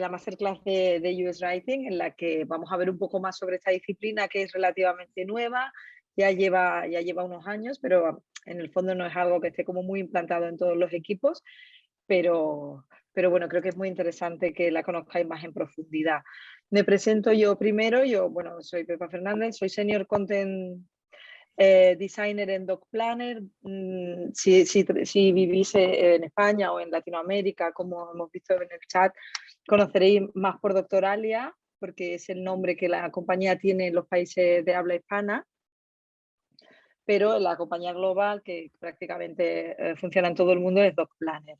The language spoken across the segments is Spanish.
la masterclass de US Writing, en la que vamos a ver un poco más sobre esta disciplina que es relativamente nueva, ya lleva unos años, pero en el fondo no es algo que esté como muy implantado en todos los equipos, pero bueno, creo que es muy interesante que la conozcáis más en profundidad. Me presento yo primero, bueno, soy Pepa Fernández, soy Senior Content Designer en Doc Planner. Si vivís en España o en Latinoamérica, como hemos visto en el chat, conoceréis más por Doctoralia, porque es el nombre que la compañía tiene en los países de habla hispana, pero la compañía global que prácticamente funciona en todo el mundo es Doc Planner.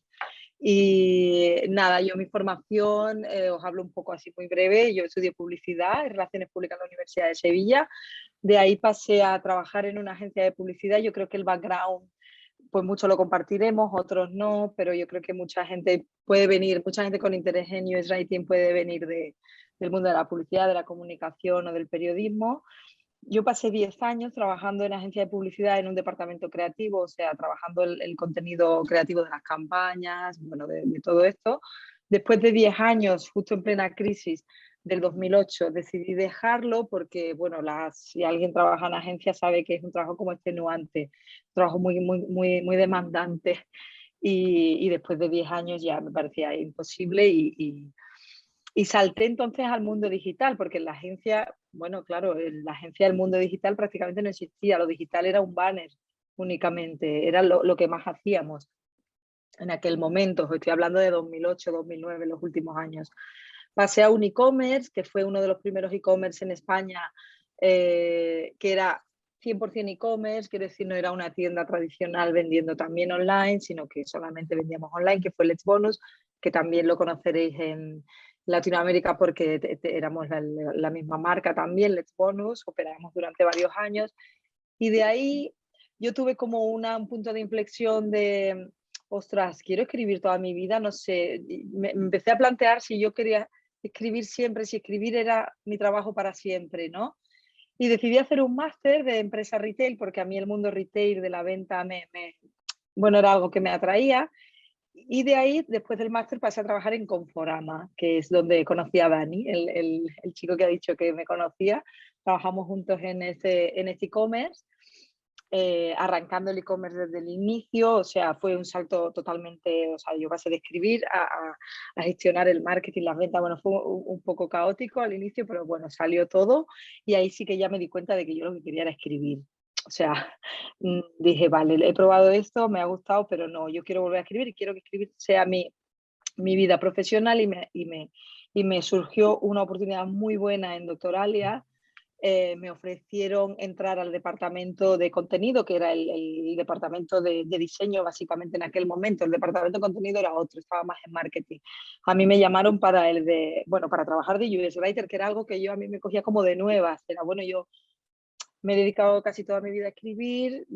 Y nada, yo mi formación, os hablo un poco así muy breve. Yo estudié publicidad y relaciones públicas en la Universidad de Sevilla. De ahí pasé a trabajar en una agencia de publicidad. Yo creo que el background, pues mucho lo compartiremos, otros no, pero yo creo que mucha gente puede venir, mucha gente con interés en US Writing puede venir del mundo de la publicidad, de la comunicación o del periodismo. Yo pasé 10 años trabajando en agencia de publicidad en un departamento creativo, o sea, trabajando el contenido creativo de las campañas, bueno, de todo esto. Después de 10 años, justo en plena crisis del 2008, decidí dejarlo porque, bueno, si alguien trabaja en agencia sabe que es un trabajo como extenuante, un trabajo muy demandante. Y después de 10 años ya me parecía imposible y salté entonces al mundo digital, porque en la agencia, bueno, claro, en la agencia del mundo digital prácticamente no existía, lo digital era un banner únicamente, era lo que más hacíamos en aquel momento, estoy hablando de 2008, 2009, los últimos años. Pasé a un e-commerce, que fue uno de los primeros e-commerce en España, que era 100% e-commerce, quiere decir, no era una tienda tradicional vendiendo también online, sino que solamente vendíamos online, que fue Let's Bonus, que también lo conoceréis en Latinoamérica porque éramos la misma marca también, Let's Bonus, operamos durante varios años. Y de ahí yo tuve como un punto de inflexión de, ostras, quiero escribir toda mi vida, no sé, me empecé a plantear si yo quería escribir siempre, si escribir era mi trabajo para siempre, ¿no? Y decidí hacer un máster de empresa retail porque a mí el mundo retail de la venta bueno, era algo que me atraía. Y de ahí, después del máster, pasé a trabajar en Conforama, que es donde conocí a Dani, el chico que ha dicho que me conocía. Trabajamos juntos en este e-commerce, arrancando el e-commerce desde el inicio, o sea, fue un salto totalmente, o sea, yo pasé de escribir a gestionar el marketing, las ventas, bueno, fue un poco caótico al inicio, pero bueno, salió todo y ahí sí que ya me di cuenta de que yo lo que quería era escribir. O sea, dije, vale, he probado esto, me ha gustado, pero no, yo quiero volver a escribir y quiero que escribir sea mi vida profesional y me surgió una oportunidad muy buena en Doctoralia. Me ofrecieron entrar al departamento de contenido, que era el departamento de diseño básicamente en aquel momento. El departamento de contenido era otro, estaba más en marketing. A mí me llamaron para trabajar de UX Writer, que era algo que a mí me cogía como de nuevas. Era, bueno, yo me he dedicado casi toda mi vida a escribir,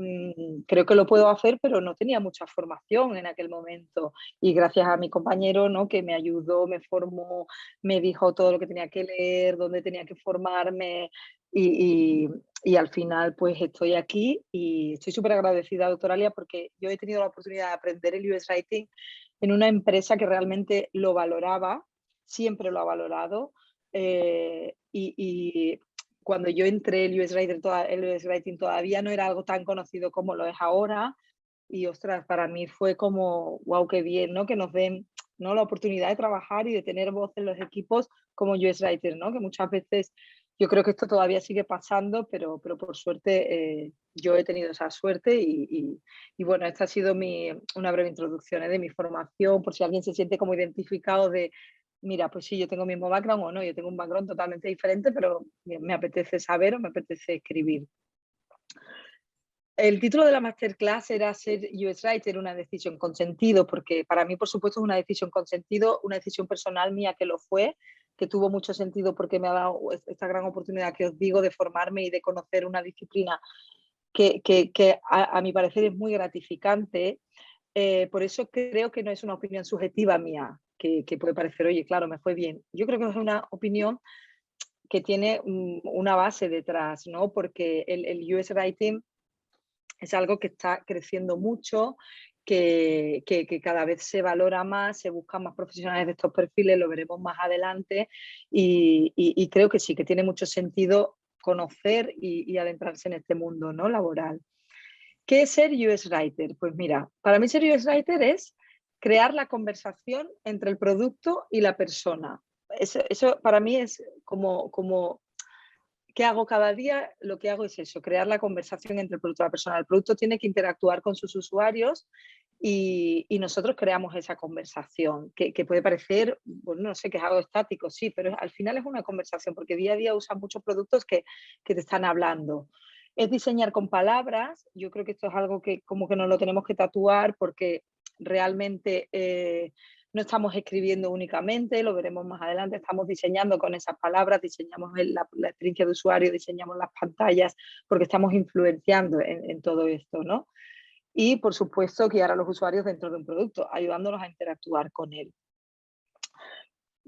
creo que lo puedo hacer, pero no tenía mucha formación en aquel momento. Y gracias a mi compañero, ¿no?, que me ayudó, me formó, me dijo todo lo que tenía que leer, dónde tenía que formarme y al final pues estoy aquí y estoy súper agradecida, Doctoralia, porque yo he tenido la oportunidad de aprender el US Writing en una empresa que realmente lo valoraba, siempre lo ha valorado. Y cuando yo entré, el US Writing todavía no era algo tan conocido como lo es ahora. Y ostras, para mí fue como, wow, qué bien, ¿no? Que nos den, ¿no?, la oportunidad de trabajar y de tener voz en los equipos como US Writer, ¿no? Que muchas veces yo creo que esto todavía sigue pasando, pero por suerte yo he tenido esa suerte y bueno, esta ha sido una breve introducción de mi formación, por si alguien se siente como identificado de, mira, pues sí, yo tengo el mismo background o no, yo tengo un background totalmente diferente, pero me apetece saber o me apetece escribir. El título de la masterclass era ser US Writer, una decisión con sentido, porque para mí, por supuesto, es una decisión con sentido, una decisión personal mía que lo fue, que tuvo mucho sentido porque me ha dado esta gran oportunidad que os digo de formarme y de conocer una disciplina que a mi parecer es muy gratificante. Por eso creo que no es una opinión subjetiva mía, que puede parecer, oye, claro, me fue bien. Yo creo que es una opinión que tiene una base detrás, ¿no? Porque el US Writing es algo que está creciendo mucho, que cada vez se valora más, se buscan más profesionales de estos perfiles, lo veremos más adelante y creo que sí, que tiene mucho sentido conocer y adentrarse en este mundo, ¿no?, laboral. ¿Qué es ser UX Writer? Pues mira, para mí ser UX Writer es crear la conversación entre el producto y la persona. Eso para mí es como ¿qué hago cada día? Lo que hago es eso, crear la conversación entre el producto y la persona. El producto tiene que interactuar con sus usuarios y nosotros creamos esa conversación, que puede parecer, bueno, no sé, que es algo estático, sí, pero al final es una conversación, porque día a día usan muchos productos que te están hablando. Es diseñar con palabras, yo creo que esto es algo que como que nos lo tenemos que tatuar porque realmente no estamos escribiendo únicamente, lo veremos más adelante, estamos diseñando con esas palabras, diseñamos la experiencia de usuario, diseñamos las pantallas, porque estamos influenciando en todo esto, ¿no? Y, por supuesto, guiar a los usuarios dentro de un producto, ayudándolos a interactuar con él.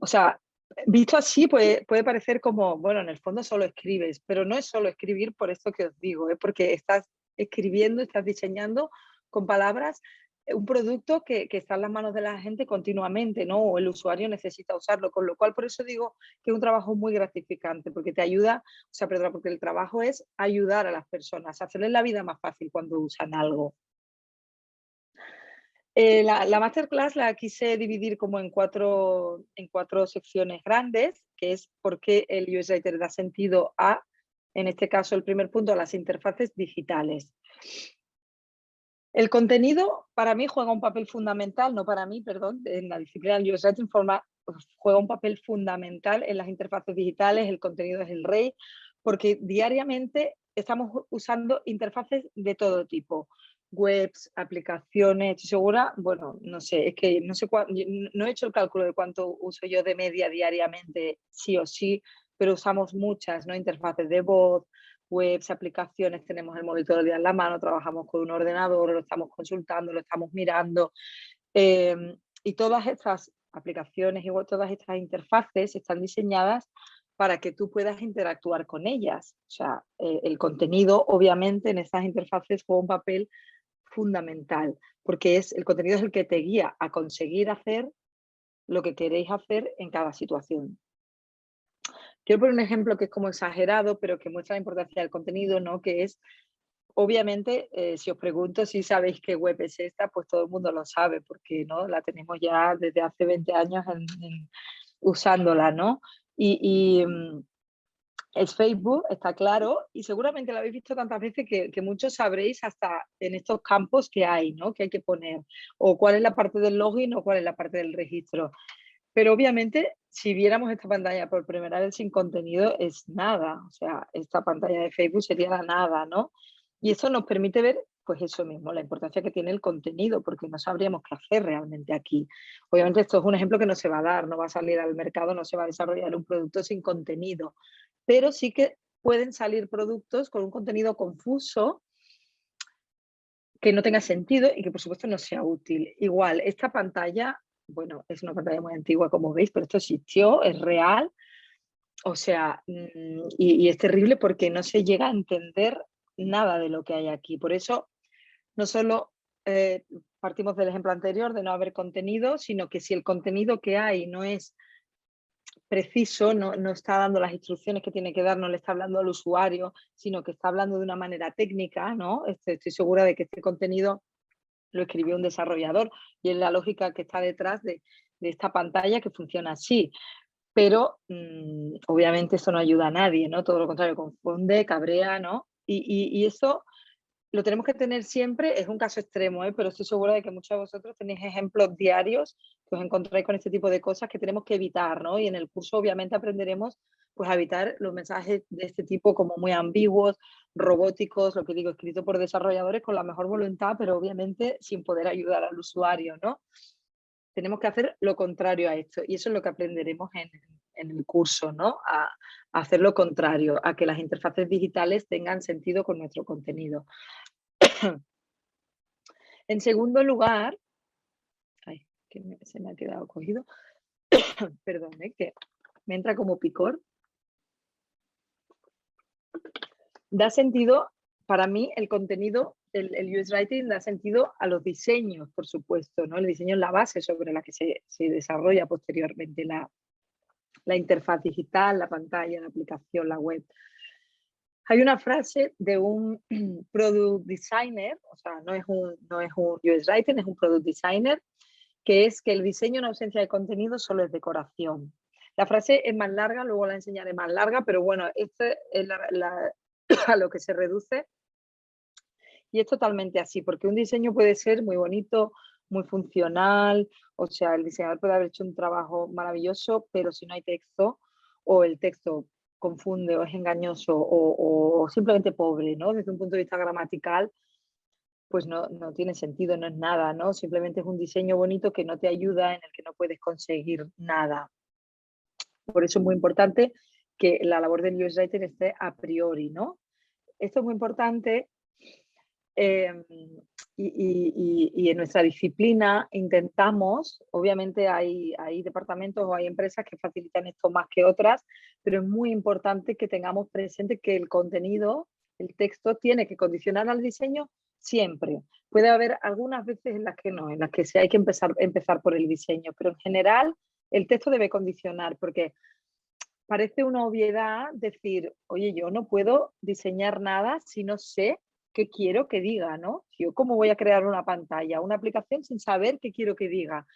O sea, visto así puede parecer como, bueno, en el fondo solo escribes, pero no es solo escribir por esto que os digo, es porque estás escribiendo, estás diseñando con palabras un producto que está en las manos de la gente continuamente, ¿no? O el usuario necesita usarlo, con lo cual por eso digo que es un trabajo muy gratificante, porque te ayuda, o sea, perdón, porque el trabajo es ayudar a las personas, hacerles la vida más fácil cuando usan algo. La masterclass la quise dividir como en cuatro secciones grandes, que es por qué el UX Writer da sentido a, en este caso, el primer punto, a las interfaces digitales. El contenido para mí juega un papel fundamental, no para mí, perdón, en la disciplina del UX Writing juega un papel fundamental en las interfaces digitales, el contenido es el rey, porque diariamente estamos usando interfaces de todo tipo, webs, aplicaciones, estoy segura, bueno, no sé, es que no sé no he hecho el cálculo de cuánto uso yo de media diariamente, sí o sí, pero usamos muchas, ¿no? Interfaces de voz, webs, aplicaciones, tenemos el móvil todo el día en la mano, trabajamos con un ordenador, lo estamos consultando, lo estamos mirando. Y todas estas aplicaciones y todas estas interfaces están diseñadas para que tú puedas interactuar con ellas. O sea, el contenido, obviamente, en estas interfaces juega un papel fundamental, porque el contenido es el que te guía a conseguir hacer lo que queréis hacer en cada situación. Quiero poner un ejemplo que es como exagerado, pero que muestra la importancia del contenido, ¿no? Que es, obviamente, si os pregunto si sabéis qué web es esta, pues todo el mundo lo sabe, porque ¿no? La tenemos ya desde hace 20 años usándola, ¿no? Es Facebook, está claro, y seguramente la habéis visto tantas veces que muchos sabréis hasta en estos campos que hay, ¿no? Que hay que poner, o cuál es la parte del login o cuál es la parte del registro. Pero obviamente, si viéramos esta pantalla por primera vez sin contenido, es nada. O sea, esta pantalla de Facebook sería la nada, ¿no? Y eso nos permite ver, pues eso mismo, la importancia que tiene el contenido, porque no sabríamos qué hacer realmente aquí. Obviamente esto es un ejemplo que no se va a dar, no va a salir al mercado, no se va a desarrollar un producto sin contenido, pero sí que pueden salir productos con un contenido confuso que no tenga sentido y que por supuesto no sea útil. Igual, esta pantalla, bueno, es una pantalla muy antigua como veis, pero esto existió, es real, o sea, y es terrible porque no se llega a entender nada de lo que hay aquí. Por eso, no solo partimos del ejemplo anterior de no haber contenido, sino que si el contenido que hay no es preciso, no está dando las instrucciones que tiene que dar, no le está hablando al usuario, sino que está hablando de una manera técnica, ¿no? Estoy segura de que este contenido lo escribió un desarrollador y es la lógica que está detrás de esta pantalla que funciona así. Pero obviamente eso no ayuda a nadie, ¿no? Todo lo contrario, confunde, cabrea, ¿no? Y eso lo tenemos que tener siempre, es un caso extremo, pero estoy segura de que muchos de vosotros tenéis ejemplos diarios que os encontráis con este tipo de cosas que tenemos que evitar, ¿no? Y en el curso obviamente aprenderemos pues, a evitar los mensajes de este tipo como muy ambiguos, robóticos, lo que digo, escrito por desarrolladores con la mejor voluntad, pero obviamente sin poder ayudar al usuario, ¿no? Tenemos que hacer lo contrario a esto y eso es lo que aprenderemos en el curso, ¿no? A hacer lo contrario, a que las interfaces digitales tengan sentido con nuestro contenido. En segundo lugar, ay, que se me ha quedado cogido, perdón, que me entra como picor. Da sentido para mí el contenido, el UX Writing da sentido a los diseños, por supuesto, ¿no? El diseño es la base sobre la que se desarrolla posteriormente la interfaz digital, la pantalla, la aplicación, la web. Hay una frase de un product designer, o sea, no es un UX Writer, es un product designer, que es que el diseño en ausencia de contenido solo es decoración. La frase es más larga, luego la enseñaré más larga, pero bueno, esto es a lo que se reduce y es totalmente así, porque un diseño puede ser muy bonito, muy funcional, o sea, el diseñador puede haber hecho un trabajo maravilloso, pero si no hay texto, o el texto confunde o es engañoso o simplemente pobre, ¿no? Desde un punto de vista gramatical, pues no tiene sentido, no es nada, ¿no? Simplemente es un diseño bonito que no te ayuda, en el que no puedes conseguir nada. Por eso es muy importante que la labor del UX Writer esté a priori, ¿no? Esto es muy importante eh, y en nuestra disciplina intentamos, obviamente hay departamentos o hay empresas que facilitan esto más que otras, pero es muy importante que tengamos presente que el contenido, el texto, tiene que condicionar al diseño siempre. Puede haber algunas veces en las que no, en las que sí hay que empezar por el diseño, pero en general el texto debe condicionar, porque parece una obviedad decir, oye, yo no puedo diseñar nada si no sé qué quiero que diga, ¿no? Yo cómo voy a crear una pantalla, una aplicación sin saber qué quiero que diga.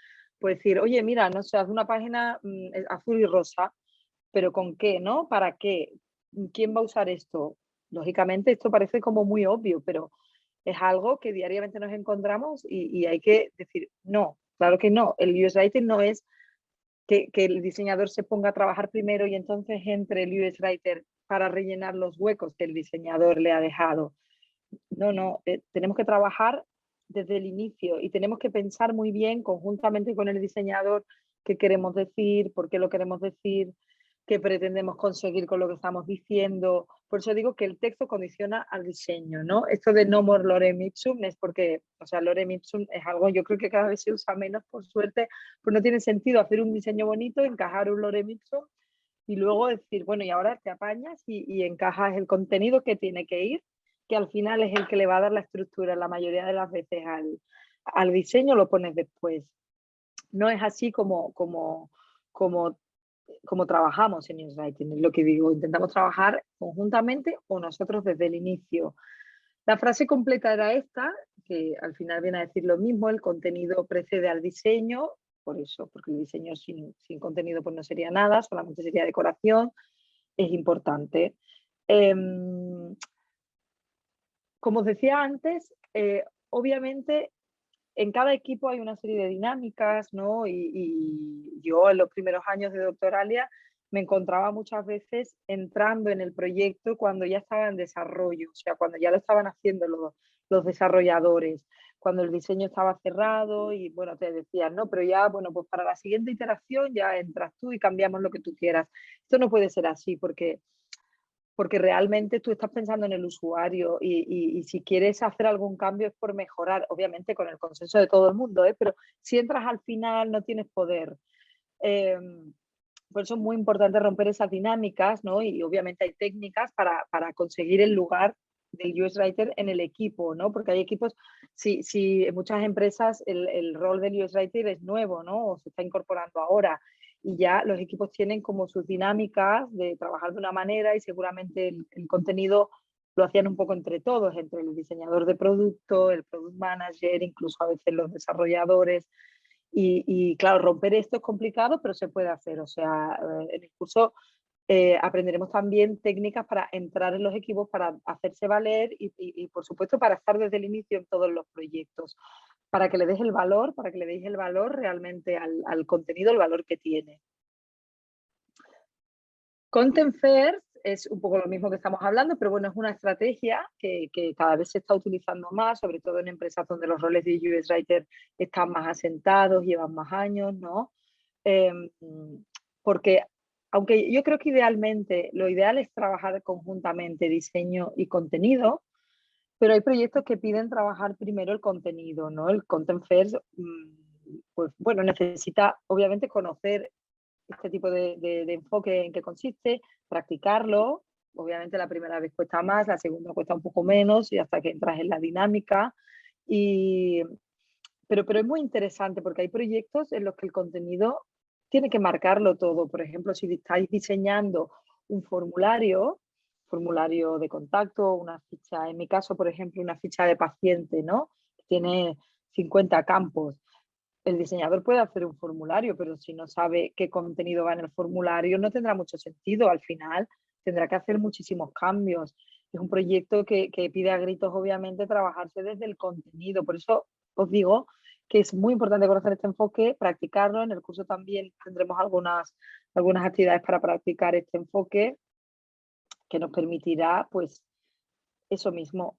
Pues decir, oye, mira, no sé, haz una página azul y rosa, pero ¿con qué, no? ¿Para qué? ¿Quién va a usar esto? Lógicamente esto parece como muy obvio, pero es algo que diariamente nos encontramos y hay que decir, no, claro que no. El UX Writing no es que el diseñador se ponga a trabajar primero y entonces entre el UX Writer para rellenar los huecos que el diseñador le ha dejado. No, tenemos que trabajar desde el inicio y tenemos que pensar muy bien conjuntamente con el diseñador qué queremos decir, por qué lo queremos decir, qué pretendemos conseguir con lo que estamos diciendo. Por eso digo que el texto condiciona al diseño, ¿no? Esto de no more lorem ipsum es porque, o sea, lorem ipsum es algo, yo creo que cada vez se usa menos, por suerte, pues no tiene sentido hacer un diseño bonito, encajar un lorem ipsum y luego decir, bueno, y ahora te apañas y encajas el contenido que tiene que ir, que al final es el que le va a dar la estructura la mayoría de las veces al diseño, lo pones después. No es así como, como trabajamos en InWriting, es lo que digo, intentamos trabajar conjuntamente o nosotros desde el inicio. La frase completa era esta, que al final viene a decir lo mismo, el contenido precede al diseño, por eso, porque el diseño sin contenido pues no sería nada, solamente sería decoración, es importante. Como os decía antes, obviamente en cada equipo hay una serie de dinámicas, ¿no? Y yo en los primeros años de Doctoralia me encontraba muchas veces entrando en el proyecto cuando ya estaba en desarrollo, o sea, cuando ya lo estaban haciendo los desarrolladores, cuando el diseño estaba cerrado y, bueno, te decían, no, pero ya, bueno, pues para la siguiente iteración ya entras tú y cambiamos lo que tú quieras. Esto no puede ser así porque realmente tú estás pensando en el usuario y si quieres hacer algún cambio es por mejorar, obviamente con el consenso de todo el mundo, ¿eh? Pero si entras al final no tienes poder. Eh, por eso es muy importante romper esas dinámicas, ¿no? Y obviamente hay técnicas para conseguir el lugar del UX Writer en el equipo, ¿no? Porque hay equipos, si en muchas empresas el rol del UX Writer es nuevo, ¿no? O se está incorporando ahora y ya los equipos tienen como sus dinámicas de trabajar de una manera y seguramente el contenido lo hacían un poco entre todos, entre el diseñador de producto, el product manager, incluso a veces los desarrolladores. Y claro, romper esto es complicado, pero se puede hacer. O sea, en el curso aprenderemos también técnicas para entrar en los equipos, para hacerse valer y, por supuesto, para estar desde el inicio en todos los proyectos, para que le des el valor, para que le deis el valor realmente al contenido, el valor que tiene. Content First es un poco lo mismo que estamos hablando, pero bueno, es una estrategia que cada vez se está utilizando más, sobre todo en empresas donde los roles de UX Writer están más asentados, llevan más años, ¿no? Em, porque aunque yo creo que idealmente, lo ideal es trabajar conjuntamente diseño y contenido, pero hay proyectos que piden trabajar primero el contenido, ¿no? El Content First, pues bueno, necesita obviamente conocer este tipo de enfoque en qué consiste, practicarlo obviamente la primera vez cuesta más, la segunda cuesta un poco menos y hasta que entras en la dinámica. Y, pero es muy interesante porque hay proyectos en los que el contenido tiene que marcarlo todo. Por ejemplo, si estáis diseñando un formulario de contacto, una ficha, en mi caso, por ejemplo, una ficha de paciente, ¿no? Tiene 50 campos. El diseñador puede hacer un formulario, pero si no sabe qué contenido va en el formulario, no tendrá mucho sentido. Al final tendrá que hacer muchísimos cambios. Es un proyecto que pide a gritos, obviamente, trabajarse desde el contenido. Por eso os digo que es muy importante conocer este enfoque, practicarlo. En el curso también tendremos algunas actividades para practicar este enfoque que nos permitirá, pues, eso mismo,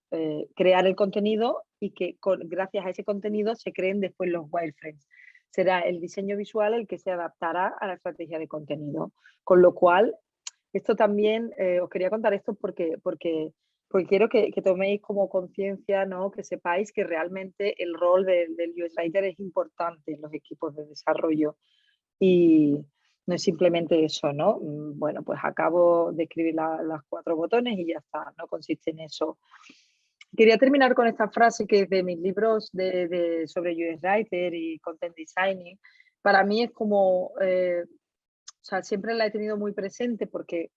crear el contenido y que gracias a ese contenido se creen después los wireframes. Será el diseño visual el que se adaptará a la estrategia de contenido. Con lo cual, esto también, os quería contar esto porque quiero que toméis como conciencia, ¿no? Que sepáis que realmente el rol del UX Writer es importante en los equipos de desarrollo. Y no es simplemente eso, ¿no? Bueno, pues acabo de escribir las 4 botones y ya está, no consiste en eso. Quería terminar con esta frase que es de mis libros sobre UX Writer y Content Designing. Para mí es como, o sea, siempre la he tenido muy presente porque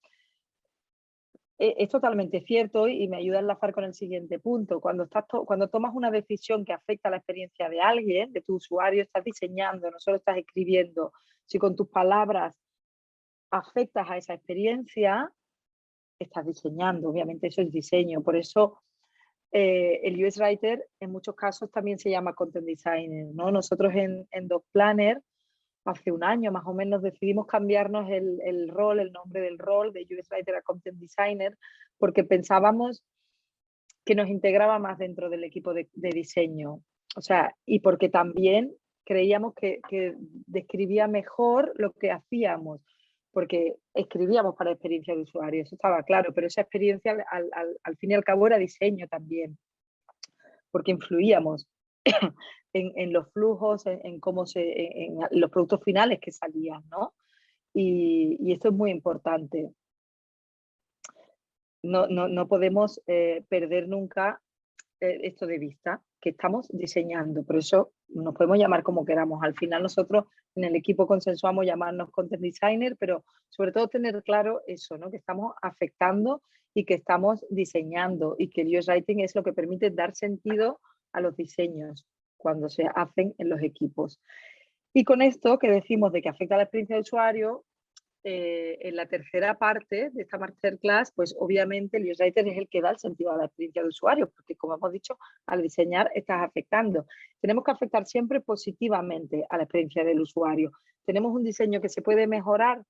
es totalmente cierto y me ayuda a enlazar con el siguiente punto. Cuando tomas una decisión que afecta a la experiencia de alguien, de tu usuario, estás diseñando, no solo estás escribiendo. Si con tus palabras afectas a esa experiencia, estás diseñando. Obviamente eso es diseño. Por eso el UX Writer en muchos casos también se llama Content Designer, ¿no? Nosotros en Doc Planner hace un año más o menos decidimos cambiarnos el nombre del rol de UX Writer a Content Designer, porque pensábamos que nos integraba más dentro del equipo de diseño. O sea, y porque también creíamos que describía mejor lo que hacíamos, porque escribíamos para experiencia de usuario, eso estaba claro, pero esa experiencia al fin y al cabo era diseño también, porque influíamos en los flujos, en cómo en los productos finales que salían, ¿no? Y esto es muy importante. No podemos perder nunca esto de vista, que estamos diseñando. Por eso nos podemos llamar como queramos. Al final nosotros en el equipo consensuamos llamarnos Content Designer, pero sobre todo tener claro eso, ¿no? Que estamos afectando y que estamos diseñando y que el UX Writing es lo que permite dar sentido a los diseños cuando se hacen en los equipos. Y con esto que decimos de que afecta a la experiencia de usuario, en la tercera parte de esta masterclass, pues obviamente el UX Writer es el que da el sentido a la experiencia de usuario, porque como hemos dicho, al diseñar estás afectando. Tenemos que afectar siempre positivamente a la experiencia del usuario. Tenemos un diseño que se puede mejorar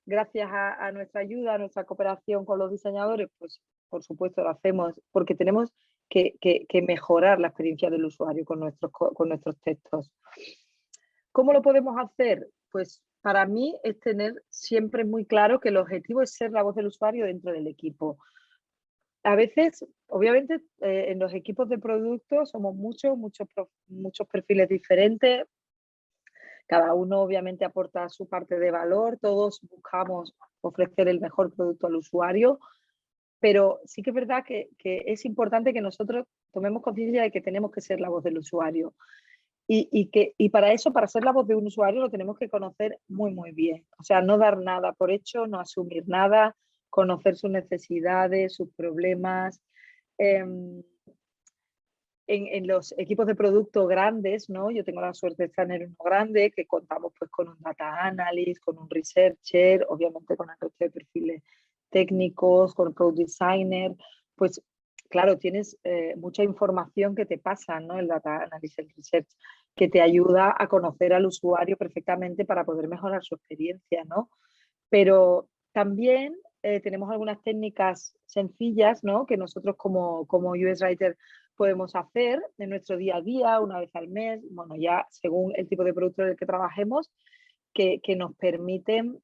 gracias a nuestra ayuda, a nuestra cooperación con los diseñadores, pues por supuesto lo hacemos porque tenemos que mejorar la experiencia del usuario con nuestros textos. ¿Cómo lo podemos hacer? Pues para mí es tener siempre muy claro que el objetivo es ser la voz del usuario dentro del equipo. A veces, obviamente, en los equipos de producto somos muchos perfiles diferentes. Cada uno obviamente aporta su parte de valor. Todos buscamos ofrecer el mejor producto al usuario. Pero sí que es verdad que es importante que nosotros tomemos conciencia de que tenemos que ser la voz del usuario. Y para eso, para ser la voz de un usuario, lo tenemos que conocer muy, muy bien. O sea, no dar nada por hecho, no asumir nada, conocer sus necesidades, sus problemas. En los equipos de producto grandes, ¿no? Yo tengo la suerte de estar en uno grande, que contamos pues con un data analyst, con un researcher, obviamente con el resto de perfiles técnicos, con un product designer, pues claro, tienes mucha información que te pasa, ¿no? El data analysis, el research, que te ayuda a conocer al usuario perfectamente para poder mejorar su experiencia, ¿no? Pero también tenemos algunas técnicas sencillas, ¿no? Que nosotros como UX Writer podemos hacer en nuestro día a día, una vez al mes, bueno, ya según el tipo de producto en el que trabajemos, que nos permiten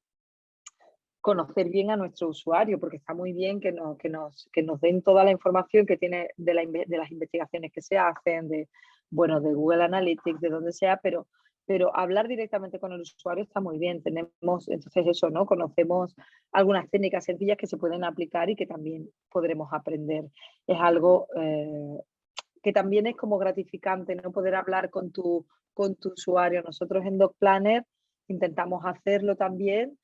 conocer bien a nuestro usuario, porque está muy bien que nos den toda la información que tiene de las investigaciones que se hacen, de Google Analytics, de donde sea, pero pero hablar directamente con el usuario está muy bien. Tenemos, entonces eso, ¿no? Conocemos algunas técnicas sencillas que se pueden aplicar y que también podremos aprender. Es algo que también es como gratificante, ¿no? Poder hablar con tu usuario. Nosotros en Doc Planner intentamos hacerlo también,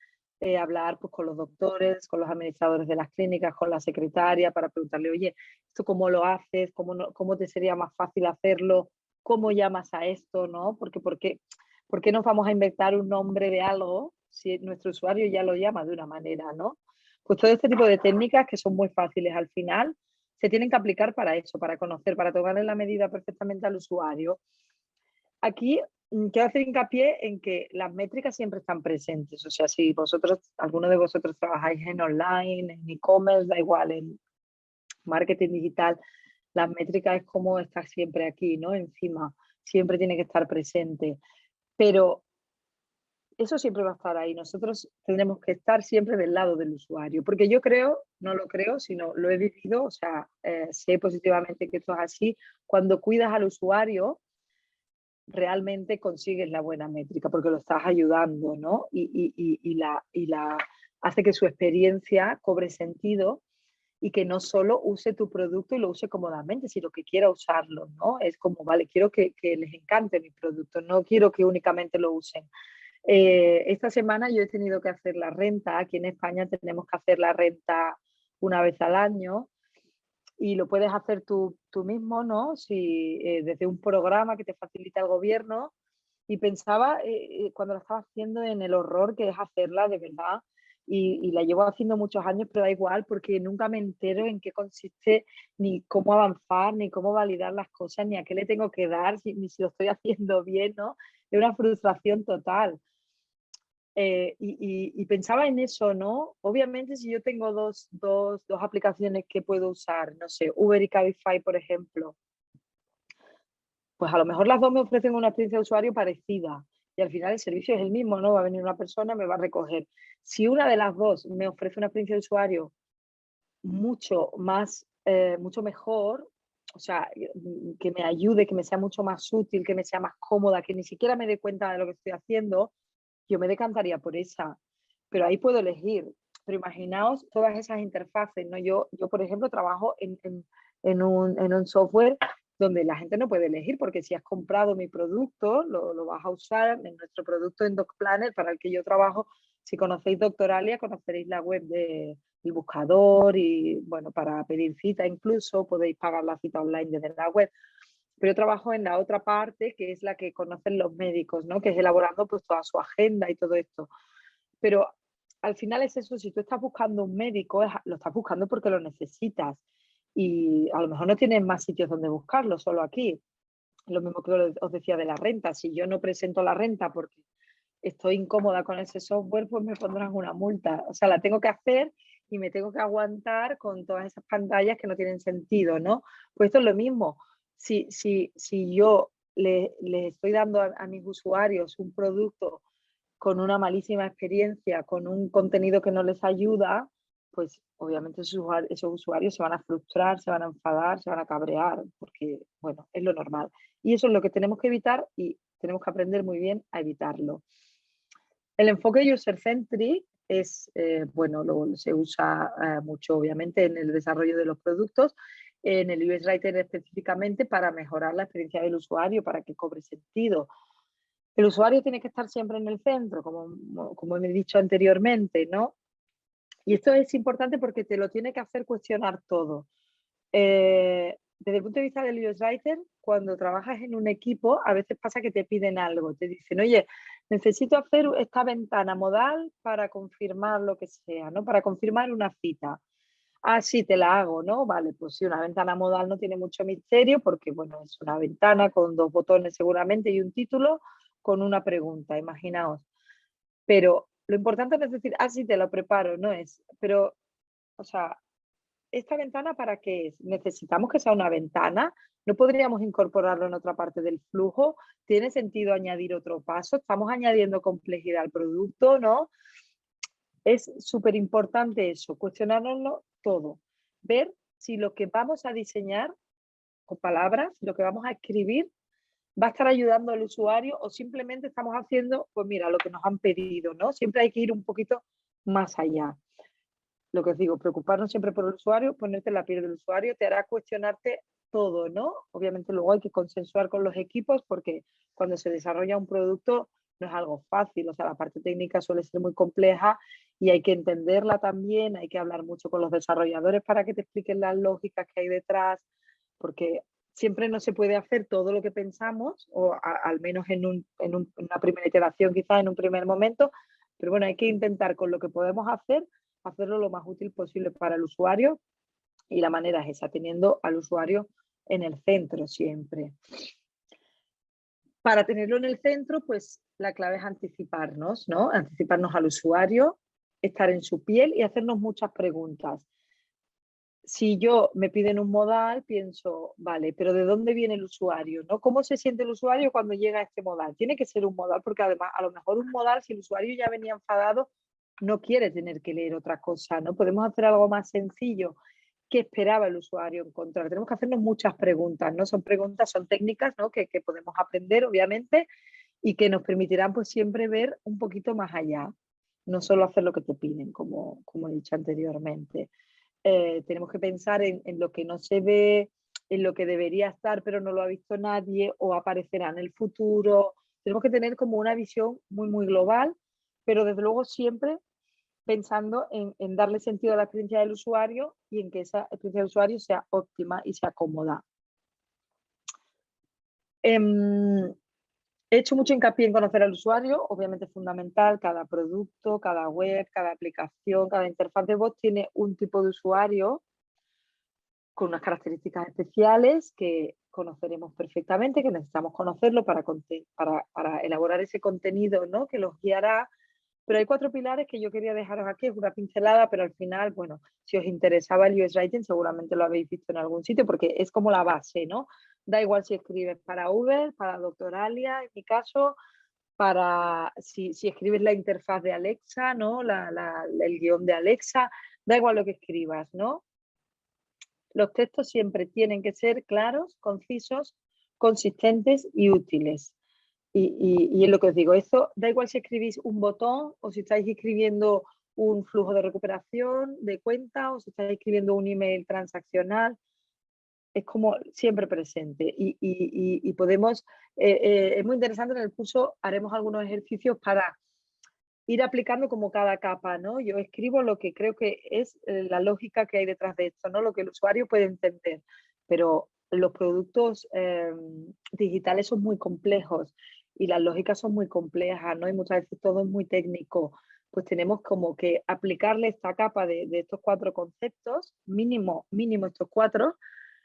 hablar pues, con los doctores, con los administradores de las clínicas, con la secretaria, para preguntarle, oye, ¿esto cómo lo haces? ¿Cómo te sería más fácil hacerlo? ¿Cómo llamas a esto? ¿No? ¿Por qué nos vamos a inventar un nombre de algo si nuestro usuario ya lo llama de una manera? ¿No? Pues todo este tipo de técnicas que son muy fáciles al final se tienen que aplicar para eso, para conocer, para tomarle la medida perfectamente al usuario. Aquí quiero hacer hincapié en que las métricas siempre están presentes. O sea, si alguno de vosotros trabajáis en online, en e-commerce, da igual, en marketing digital, las métricas es como estar siempre aquí, ¿no? Encima, siempre tiene que estar presente. Pero eso siempre va a estar ahí. Nosotros tendremos que estar siempre del lado del usuario, porque yo creo, no lo creo, sino lo he vivido, o sea, sé positivamente que esto es así. Cuando cuidas al usuario, realmente consigues la buena métrica, porque lo estás ayudando, ¿no? Y hace que su experiencia cobre sentido y que no solo use tu producto y lo use cómodamente, sino que quiera usarlo, ¿no? Es como, vale, quiero que les encante mi producto, no quiero que únicamente lo usen. Esta semana yo he tenido que hacer la renta. Aquí en España tenemos que hacer la renta una vez al año y lo puedes hacer tú mismo, ¿no? Si, desde un programa que te facilita el gobierno. Y pensaba cuando la estaba haciendo en el horror que es hacerla de verdad. Y la llevo haciendo muchos años, pero da igual porque nunca me entero en qué consiste, ni cómo avanzar, ni cómo validar las cosas, ni a qué le tengo que dar, ni si lo estoy haciendo bien, ¿no? Es una frustración total. Y pensaba en eso, ¿no? Obviamente, si yo tengo dos aplicaciones que puedo usar, no sé, Uber y Cabify, por ejemplo, pues a lo mejor las dos me ofrecen una experiencia de usuario parecida y al final el servicio es el mismo, ¿no? Va a venir una persona, me va a recoger. Si una de las dos me ofrece una experiencia de usuario mucho más, mucho mejor, o sea, que me ayude, que me sea mucho más útil, que me sea más cómoda, que ni siquiera me dé cuenta de lo que estoy haciendo, yo me decantaría por esa. Pero ahí puedo elegir. Pero imaginaos todas esas interfaces, ¿no? Yo por ejemplo, trabajo en un software donde la gente no puede elegir, porque si has comprado mi producto, lo vas a usar en nuestro producto en Doc Planner, para el que yo trabajo. Si conocéis Doctoralia, conoceréis la web del buscador y, bueno, para pedir cita incluso, podéis pagar la cita online desde la web. Pero yo trabajo en la otra parte, que es la que conocen los médicos, ¿no? Que es elaborando pues toda su agenda y todo esto. Pero al final es eso, si tú estás buscando un médico, lo estás buscando porque lo necesitas y a lo mejor no tienes más sitios donde buscarlo, solo aquí. Lo mismo que os decía de la renta, si yo no presento la renta porque estoy incómoda con ese software, pues me pondrán una multa. O sea, la tengo que hacer y me tengo que aguantar con todas esas pantallas que no tienen sentido, ¿no? Pues esto es lo mismo. Si yo le estoy dando a mis usuarios un producto con una malísima experiencia, con un contenido que no les ayuda, pues obviamente esos usuarios se van a frustrar, se van a enfadar, se van a cabrear, porque, bueno, es lo normal. Y eso es lo que tenemos que evitar y tenemos que aprender muy bien a evitarlo. El enfoque user-centric es, bueno, se usa mucho obviamente en el desarrollo de los productos, en el UX Writer específicamente para mejorar la experiencia del usuario, para que cobre sentido. El usuario tiene que estar siempre en el centro, como he dicho anteriormente, ¿no? Y esto es importante porque te lo tiene que hacer cuestionar todo. Desde el punto de vista del UX Writer, cuando trabajas en un equipo, a veces pasa que te piden algo. Te dicen, oye, necesito hacer esta ventana modal para confirmar lo que sea, ¿no? Para confirmar una cita. Ah, sí, te la hago, ¿no? Vale, pues sí, una ventana modal no tiene mucho misterio porque, bueno, es una ventana con dos botones seguramente y un título con una pregunta, imaginaos. Pero lo importante no es decir, ah, sí, te lo preparo, no es. Pero, o sea, ¿esta ventana para qué es? ¿Necesitamos que sea una ventana? ¿No podríamos incorporarlo en otra parte del flujo? ¿Tiene sentido añadir otro paso? ¿Estamos añadiendo complejidad al producto? ¿No? Es súper importante eso, cuestionárnoslo todo. Ver si lo que vamos a diseñar con palabras, lo que vamos a escribir, va a estar ayudando al usuario o simplemente estamos haciendo, pues mira, lo que nos han pedido, ¿no? Siempre hay que ir un poquito más allá. Lo que os digo, preocuparnos siempre por el usuario, ponerte en la piel del usuario, te hará cuestionarte todo, ¿no? Obviamente luego hay que consensuar con los equipos porque cuando se desarrolla un producto no es algo fácil, o sea, la parte técnica suele ser muy compleja y hay que entenderla también, hay que hablar mucho con los desarrolladores para que te expliquen las lógicas que hay detrás, porque siempre no se puede hacer todo lo que pensamos, o al menos en una primera iteración, quizás en un primer momento, pero bueno, hay que intentar con lo que podemos hacer, hacerlo lo más útil posible para el usuario y la manera es esa, teniendo al usuario en el centro siempre. Para tenerlo en el centro, pues la clave es anticiparnos, ¿no? Anticiparnos al usuario, estar en su piel y hacernos muchas preguntas. Si yo me piden un modal, pienso, vale, pero ¿de dónde viene el usuario? ¿No? ¿Cómo se siente el usuario cuando llega a este modal? Tiene que ser un modal, porque además, a lo mejor un modal, si el usuario ya venía enfadado, no quiere tener que leer otra cosa, ¿no? Podemos hacer algo más sencillo. ¿Qué esperaba el usuario encontrar? Tenemos que hacernos muchas preguntas, ¿no? Son preguntas, son técnicas, ¿no? Que podemos aprender, obviamente, y que nos permitirán, pues, siempre ver un poquito más allá. No solo hacer lo que te piden, como he dicho anteriormente. Tenemos que pensar en lo que no se ve, en lo que debería estar pero no lo ha visto nadie o aparecerá en el futuro. Tenemos que tener como una visión muy, muy global, pero desde luego siempre pensando en darle sentido a la experiencia del usuario y en que esa experiencia del usuario sea óptima y sea cómoda. Em, He hecho mucho hincapié en conocer al usuario, obviamente es fundamental, cada producto, cada web, cada aplicación, cada interfaz de voz tiene un tipo de usuario con unas características especiales que conoceremos perfectamente, que necesitamos conocerlo para elaborar ese contenido, ¿no? Que los guiará. Pero hay 4 pilares que yo quería dejaros aquí, es una pincelada, pero al final, bueno, si os interesaba el UX Writing, seguramente lo habéis visto en algún sitio, porque es como la base, ¿no? Da igual si escribes para Uber, para Doctoralia, en mi caso, para si escribes la interfaz de Alexa, ¿no? El guión de Alexa, da igual lo que escribas, ¿no? Los textos siempre tienen que ser claros, concisos, consistentes y útiles. Y es lo que os digo, eso da igual si escribís un botón o si estáis escribiendo un flujo de recuperación de cuenta o si estáis escribiendo un email transaccional, es como siempre presente. Y podemos, es muy interesante, en el curso haremos algunos ejercicios para ir aplicando como cada capa, ¿no? Yo escribo lo que creo que es la lógica que hay detrás de esto, ¿no? Lo que el usuario puede entender, pero los productos digitales son muy complejos y las lógicas son muy complejas, ¿no? Y muchas veces todo es muy técnico. Pues tenemos como que aplicarle esta capa de estos 4 conceptos, mínimo estos 4,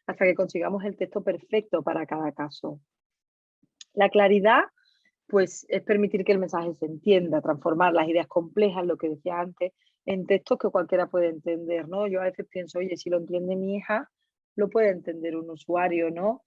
hasta que consigamos el texto perfecto para cada caso. La claridad pues es permitir que el mensaje se entienda, transformar las ideas complejas, lo que decía antes, en textos que cualquiera puede entender, ¿no? Yo a veces pienso, oye, si lo entiende mi hija, lo puede entender un usuario, ¿no?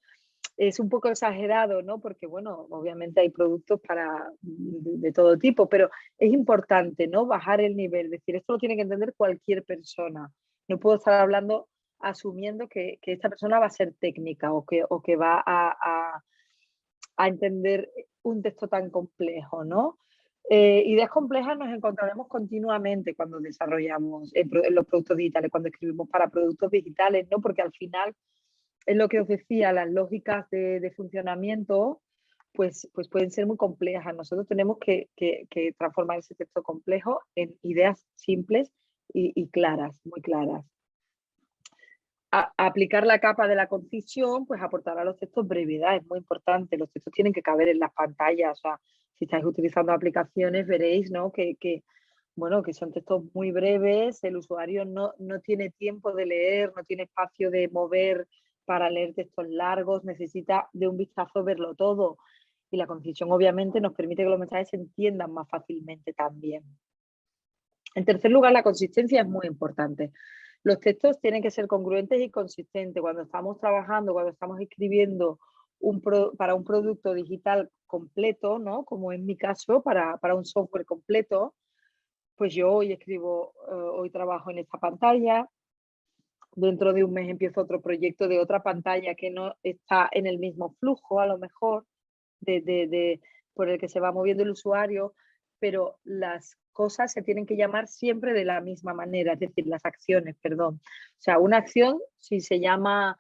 Es un poco exagerado, ¿no? Porque, bueno, obviamente hay productos para de todo tipo, pero es importante, ¿no? Bajar el nivel, decir, esto lo tiene que entender cualquier persona. No puedo estar hablando asumiendo que esta persona va a ser técnica o que va a entender un texto tan complejo, ¿no? Ideas complejas nos encontraremos continuamente cuando desarrollamos en los productos digitales, cuando escribimos para productos digitales, ¿no? Porque al final es lo que os decía, las lógicas de funcionamiento pues pueden ser muy complejas. Nosotros tenemos que transformar ese texto complejo en ideas simples y claras, muy claras. Aplicar la capa de la concisión, pues aportará a los textos brevedad, es muy importante. Los textos tienen que caber en las pantallas. O sea, si estáis utilizando aplicaciones, veréis, ¿no? Bueno, que son textos muy breves, el usuario no tiene tiempo de leer, no tiene espacio de mover para leer textos largos, necesita de un vistazo verlo todo. Y la concisión, obviamente, nos permite que los mensajes se entiendan más fácilmente también. En tercer lugar, la consistencia es muy importante. Los textos tienen que ser congruentes y consistentes. Cuando estamos trabajando, cuando estamos escribiendo para un producto digital completo, ¿no? Como en mi caso, para un software completo, pues yo hoy escribo, hoy trabajo en esta pantalla, dentro de un mes empiezo otro proyecto de otra pantalla que no está en el mismo flujo, a lo mejor. por el que se va moviendo el usuario, pero las cosas se tienen que llamar siempre de la misma manera, es decir, las acciones, perdón. O sea, una acción, si se llama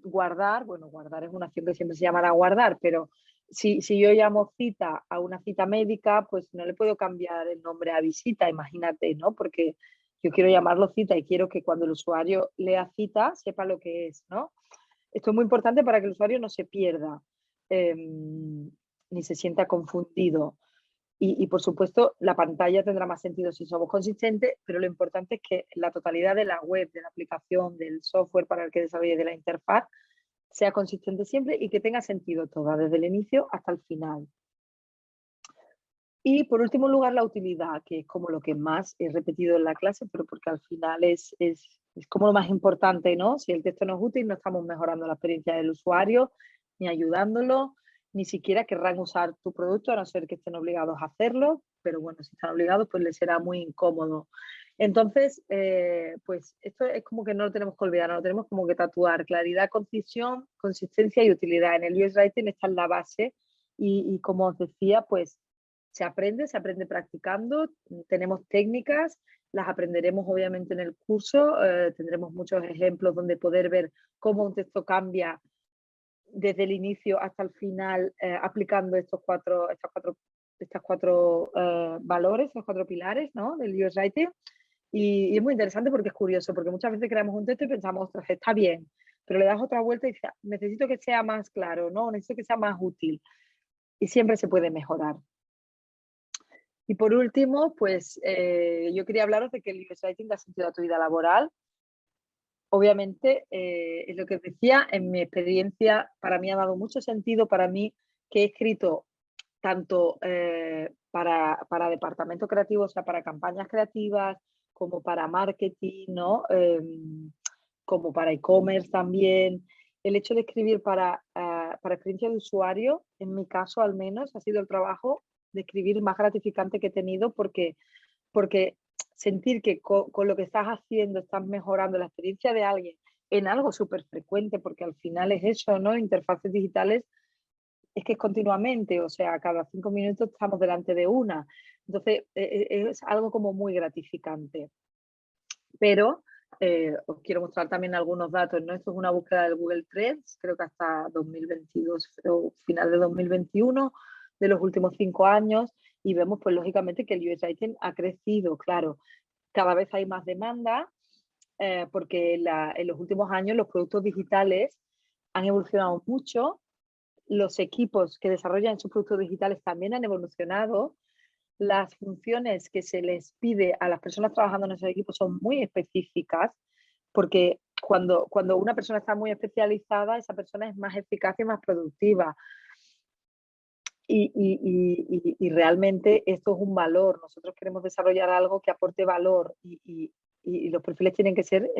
guardar, bueno, guardar es una acción que siempre se llamará guardar, pero si yo llamo cita a una cita médica, pues no le puedo cambiar el nombre a visita, imagínate, ¿no? Porque yo quiero llamarlo cita y quiero que cuando el usuario lea cita sepa lo que es, ¿no? Esto es muy importante para que el usuario no se pierda ni se sienta confundido. Y, por supuesto, la pantalla tendrá más sentido si somos consistentes, pero lo importante es que la totalidad de la web, de la aplicación, del software para el que desarrolle, de la interfaz, sea consistente siempre y que tenga sentido toda, desde el inicio hasta el final. Y por último lugar, la utilidad, que es como lo que más he repetido en la clase, pero porque al final es como lo más importante, ¿no? Si el texto no es útil, no estamos mejorando la experiencia del usuario, ni ayudándolo, ni siquiera querrán usar tu producto, a no ser que estén obligados a hacerlo, pero bueno, si están obligados, pues les será muy incómodo. Entonces, pues esto es como que no lo tenemos que olvidar, no lo tenemos como que tatuar. Claridad, concisión, consistencia y utilidad. En el UX Writing está en la base y como os decía, pues se aprende practicando, tenemos técnicas, las aprenderemos obviamente en el curso, tendremos muchos ejemplos donde poder ver cómo un texto cambia desde el inicio hasta el final, aplicando estos cuatro valores, estos cuatro pilares, ¿no? Del UX Writing. Y es muy interesante porque es curioso, porque muchas veces creamos un texto y pensamos, ostras, está bien, pero le das otra vuelta y dices, necesito que sea más claro, ¿no? Necesito que sea más útil. Y siempre se puede mejorar. Y por último, pues yo quería hablaros de que el UX Writing da sentido a tu vida laboral. Obviamente, es lo que os decía, en mi experiencia, para mí ha dado mucho sentido, para mí que he escrito tanto para departamento creativo, o sea, para campañas creativas, como para marketing, ¿no? Como para e-commerce también. El hecho de escribir para experiencia de usuario, en mi caso al menos, ha sido el trabajo de escribir más gratificante que he tenido porque sentir que con lo que estás haciendo estás mejorando la experiencia de alguien en algo súper frecuente, porque al final es eso, ¿no? Interfaces digitales es que es continuamente, o sea, cada 5 minutos estamos delante de una. Entonces, es algo como muy gratificante. Pero os quiero mostrar también algunos datos, ¿no? Esto es una búsqueda del Google Trends, creo que hasta 2022 o final de 2021, de los últimos 5 años, y vemos, pues lógicamente, que el UX Writing ha crecido, claro. Cada vez hay más demanda, porque en los últimos años los productos digitales han evolucionado mucho, los equipos que desarrollan sus productos digitales también han evolucionado, las funciones que se les pide a las personas trabajando en esos equipos son muy específicas, porque cuando una persona está muy especializada, esa persona es más eficaz y más productiva. Y realmente esto es un valor. Nosotros queremos desarrollar algo que aporte valor y los perfiles tienen que ser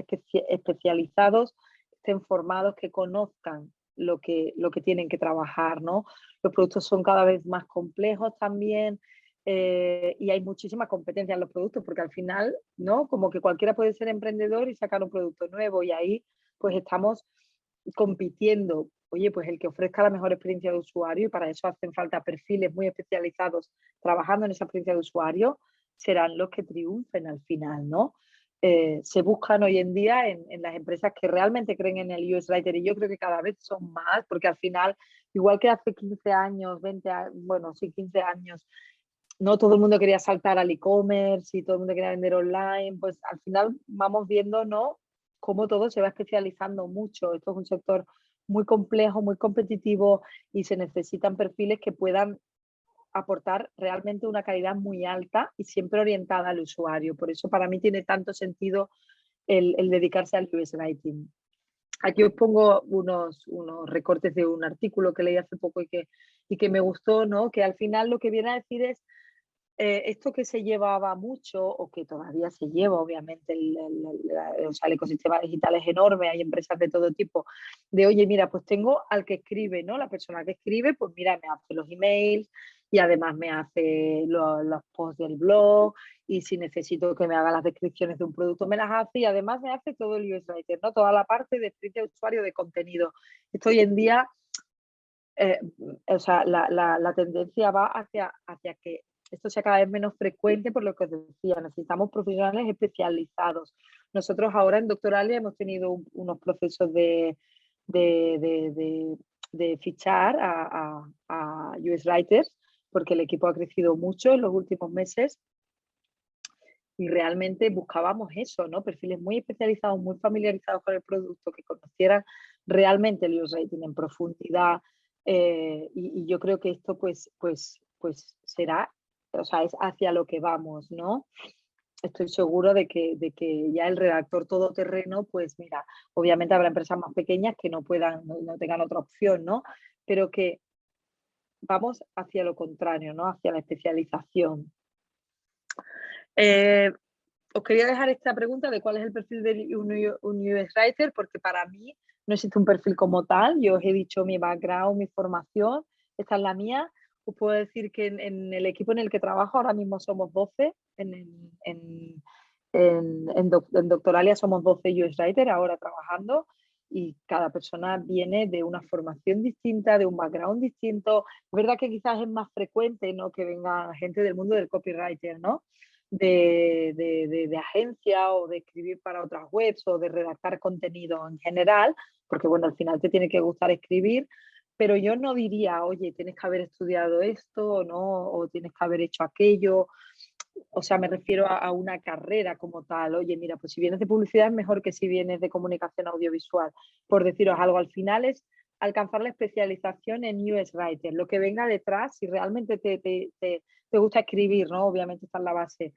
especializados, estén formados, que conozcan lo que tienen que trabajar, ¿no? Los productos son cada vez más complejos también, y hay muchísima competencia en los productos porque al final, ¿no? Como que cualquiera puede ser emprendedor y sacar un producto nuevo y ahí pues estamos compitiendo. Oye, pues el que ofrezca la mejor experiencia de usuario, y para eso hacen falta perfiles muy especializados trabajando en esa experiencia de usuario, serán los que triunfen al final, ¿no? Se buscan hoy en día en las empresas que realmente creen en el UX Writer y yo creo que cada vez son más, porque al final, igual que hace 15 años, 20 años, bueno, sí, 15 años, no todo el mundo quería saltar al e-commerce y todo el mundo quería vender online, pues al final vamos viendo, ¿no? Cómo todo se va especializando mucho. Esto es un sector muy complejo, muy competitivo y se necesitan perfiles que puedan aportar realmente una calidad muy alta y siempre orientada al usuario. Por eso para mí tiene tanto sentido el dedicarse al UX Writing. Aquí os pongo unos recortes de un artículo que leí hace poco y que me gustó, ¿no? Que al final lo que viene a decir es esto que se llevaba mucho o que todavía se lleva, obviamente, o sea, el ecosistema digital es enorme, hay empresas de todo tipo, de oye, mira, pues tengo al que escribe, ¿no? La persona que escribe, pues mira, me hace los emails y además me hace los posts del blog y si necesito que me haga las descripciones de un producto, me las hace y además me hace todo el UX Writer, ¿no? Toda la parte de experiencia de usuario de contenido. Esto hoy en día o sea, la tendencia va hacia que esto sea cada vez menos frecuente, por lo que os decía, necesitamos profesionales especializados. Nosotros ahora en Doctoralia hemos tenido unos procesos de, de- de- de fichar a US Writers, porque el equipo ha crecido mucho en los últimos meses y realmente buscábamos eso, ¿no? Perfiles muy especializados, muy familiarizados con el producto, que conocieran realmente el US Rating en profundidad. Y yo creo que esto pues será, o sea, es hacia lo que vamos, ¿no? Estoy seguro de que ya el redactor todoterreno, pues mira, obviamente habrá empresas más pequeñas que no puedan, no tengan otra opción, ¿no? Pero que vamos hacia lo contrario, ¿no? Hacia la especialización. Eh, Os quería dejar esta pregunta de cuál es el perfil de un UX Writer, porque para mí no existe un perfil como tal. Yo os he dicho mi background, mi formación, esta es la mía. Os puedo decir que en el equipo en el que trabajo ahora mismo somos 12, en Doctoralia somos 12 UX Writer ahora trabajando, y cada persona viene de una formación distinta, de un background distinto. Es verdad que quizás es más frecuente, ¿no?, que venga gente del mundo del copywriter, ¿no?, de agencia, o de escribir para otras webs, o de redactar contenido en general, porque bueno, al final te tiene que gustar escribir, pero yo no diría, oye, tienes que haber estudiado esto o no, o tienes que haber hecho aquello. O sea, me refiero a una carrera como tal. Oye, mira, pues si vienes de publicidad es mejor que si vienes de comunicación audiovisual. Por deciros algo, al final es alcanzar la especialización en UX Writer. Lo que venga detrás, si realmente te gusta escribir, ¿no? Obviamente está en la base.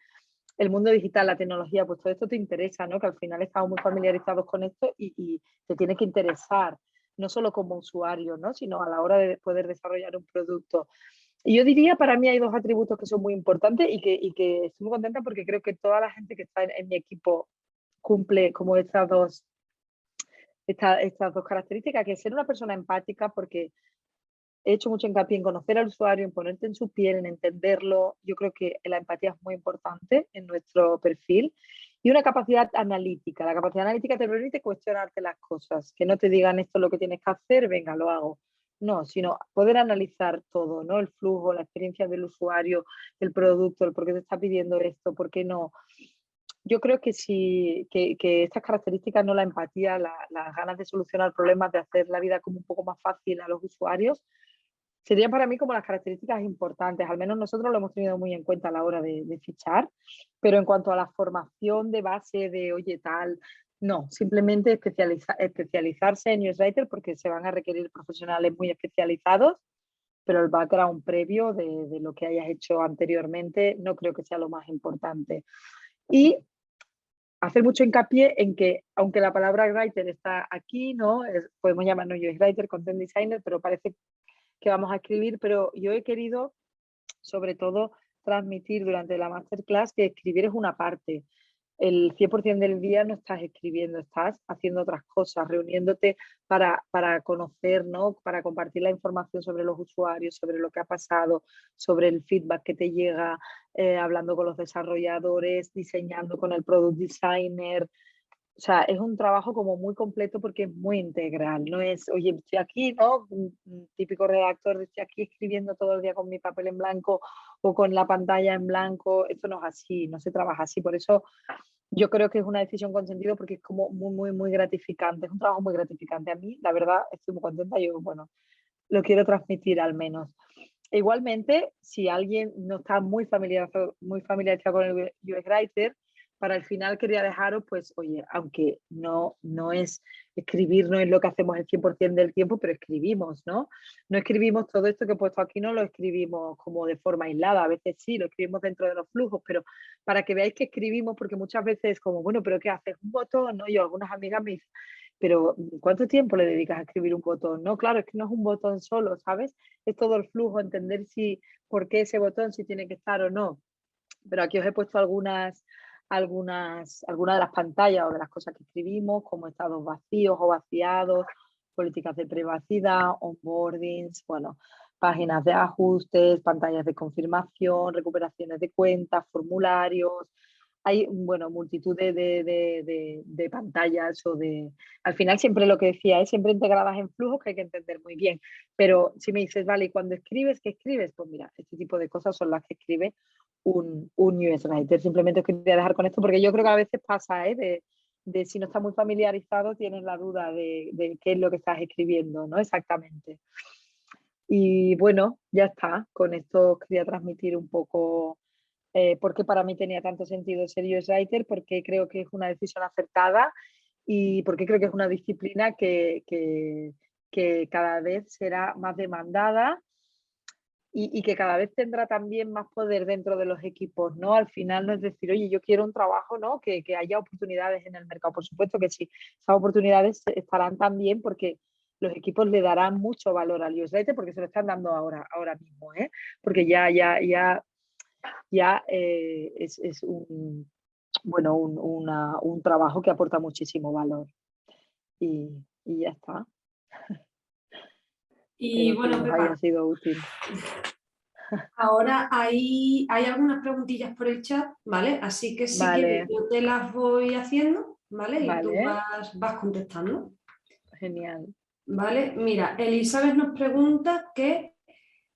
El mundo digital, la tecnología, pues todo esto te interesa, ¿no? Que al final estamos muy familiarizados con esto, y te tiene que interesar, no solo como usuario, ¿no?, sino a la hora de poder desarrollar un producto. Y yo diría, para mí hay dos atributos que son muy importantes, y que estoy muy contenta porque creo que toda la gente que está en mi equipo cumple como estas dos características, que es ser una persona empática, porque he hecho mucho hincapié en conocer al usuario, en ponerte en su piel, en entenderlo. Yo creo que la empatía es muy importante en nuestro perfil. Y una capacidad analítica. La capacidad analítica te permite cuestionarte las cosas, que no te digan esto es lo que tienes que hacer, venga, lo hago. No, sino poder analizar todo, ¿no? El flujo, la experiencia del usuario, el producto, el por qué te está pidiendo esto, por qué no. Yo creo que sí, que estas características, no, la empatía, las ganas de solucionar problemas, de hacer la vida como un poco más fácil a los usuarios, serían para mí como las características importantes. Al menos nosotros lo hemos tenido muy en cuenta a la hora de fichar, pero en cuanto a la formación de base de, oye, tal, no, simplemente especializarse en newsletter, porque se van a requerir profesionales muy especializados, pero el background previo de lo que hayas hecho anteriormente no creo que sea lo más importante. Y hacer mucho hincapié en que, aunque la palabra writer está aquí, ¿no? Podemos llamarnos UX writer, content designer, pero parece que vamos a escribir, pero yo he querido, sobre todo, transmitir durante la masterclass que escribir es una parte. El 100% del día no estás escribiendo, estás haciendo otras cosas, reuniéndote para conocer, ¿no?, para compartir la información sobre los usuarios, sobre lo que ha pasado, sobre el feedback que te llega, hablando con los desarrolladores, diseñando con el product designer. O sea, es un trabajo como muy completo, porque es muy integral. No es, oye, estoy aquí, ¿no? Un típico redactor, estoy aquí escribiendo todo el día con mi papel en blanco o con la pantalla en blanco. Esto no es así, no se trabaja así. Por eso yo creo que es una decisión con sentido, porque es como muy, muy, muy gratificante. Es un trabajo muy gratificante. A mí, la verdad, estoy muy contenta. Yo, bueno, lo quiero transmitir al menos. Igualmente, si alguien no está muy familiarizado con el UX Writer, para el final quería dejaros, pues, oye, aunque no es escribir, no es lo que hacemos el 100% del tiempo, pero escribimos, ¿no? No escribimos todo esto que he puesto aquí, no lo escribimos como de forma aislada, a veces sí, lo escribimos dentro de los flujos, pero para que veáis que escribimos, porque muchas veces es como, bueno, pero ¿qué haces? ¿Un botón? ¿No? Yo, algunas amigas me dicen, pero ¿cuánto tiempo le dedicas a escribir un botón? No, claro, es que no es un botón solo, ¿sabes? Es todo el flujo, entender por qué ese botón, si tiene que estar o no. Pero aquí os he puesto algunas de las pantallas o de las cosas que escribimos, como estados vacíos o vaciados, políticas de privacidad, onboardings, bueno, páginas de ajustes, pantallas de confirmación, recuperaciones de cuentas, formularios. hay, bueno, multitud de pantallas o de... Al final siempre lo que decía es siempre integradas en flujos que hay que entender muy bien. Pero si me dices, vale, ¿y cuando escribes, qué escribes? Pues mira, este tipo de cosas son las que escribe un UX Writer. Simplemente os quería dejar con esto porque yo creo que a veces pasa, ¿eh? De si no estás muy familiarizado, tienes la duda de qué es lo que estás escribiendo, ¿no? Exactamente. Y bueno, ya está. Con esto quería transmitir un poco por qué para mí tenía tanto sentido ser UX Writer, porque creo que es una decisión acertada y porque creo que es una disciplina que cada vez será más demandada y que cada vez tendrá también más poder dentro de los equipos, ¿no? Al final no es decir, oye, yo quiero un trabajo, ¿no? Que haya oportunidades en el mercado. Por supuesto que sí, esas oportunidades estarán también porque los equipos le darán mucho valor al newsletter porque se lo están dando ahora mismo, ¿eh? Porque ya es un, bueno, un trabajo que aporta muchísimo valor y, y ya está. Y Espero que bueno, os haya Pepa, sido útil. ahora hay algunas preguntillas por el chat, ¿vale? Así que si quieres, Vale, yo te las voy haciendo, ¿vale? Y tú vale, vas contestando, genial. ¿vale? Mira, Elizabeth nos pregunta que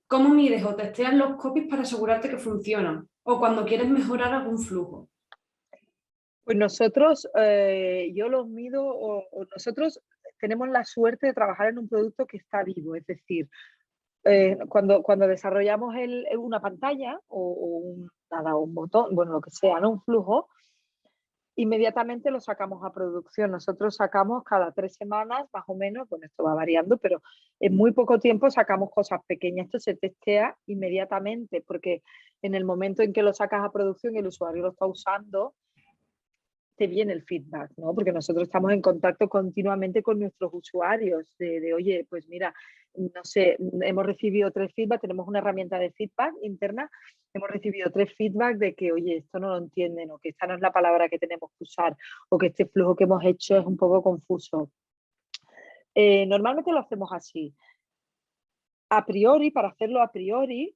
¿cómo mides o testeas los copies para asegurarte que funcionan? O cuando quieres mejorar algún flujo. Pues nosotros, yo los mido, o nosotros tenemos la suerte de trabajar en un producto que está vivo, es decir, cuando desarrollamos una pantalla un botón, bueno, lo que sea, ¿no? Un flujo, inmediatamente lo sacamos a producción. Nosotros sacamos cada 3 semanas, más o menos, bueno, esto va variando, pero en muy poco tiempo sacamos cosas pequeñas. Esto se testea inmediatamente, porque en el momento en que lo sacas a producción y el usuario lo está usando, te viene el feedback, ¿no? Porque nosotros estamos en contacto continuamente con nuestros usuarios, oye, pues mira, no sé, hemos recibido 3 feedback, tenemos una herramienta de feedback interna, hemos recibido 3 feedback de que, oye, esto no lo entienden, o que esta no es la palabra que tenemos que usar, o que este flujo que hemos hecho es un poco confuso. Normalmente lo hacemos así. A priori, para hacerlo a priori,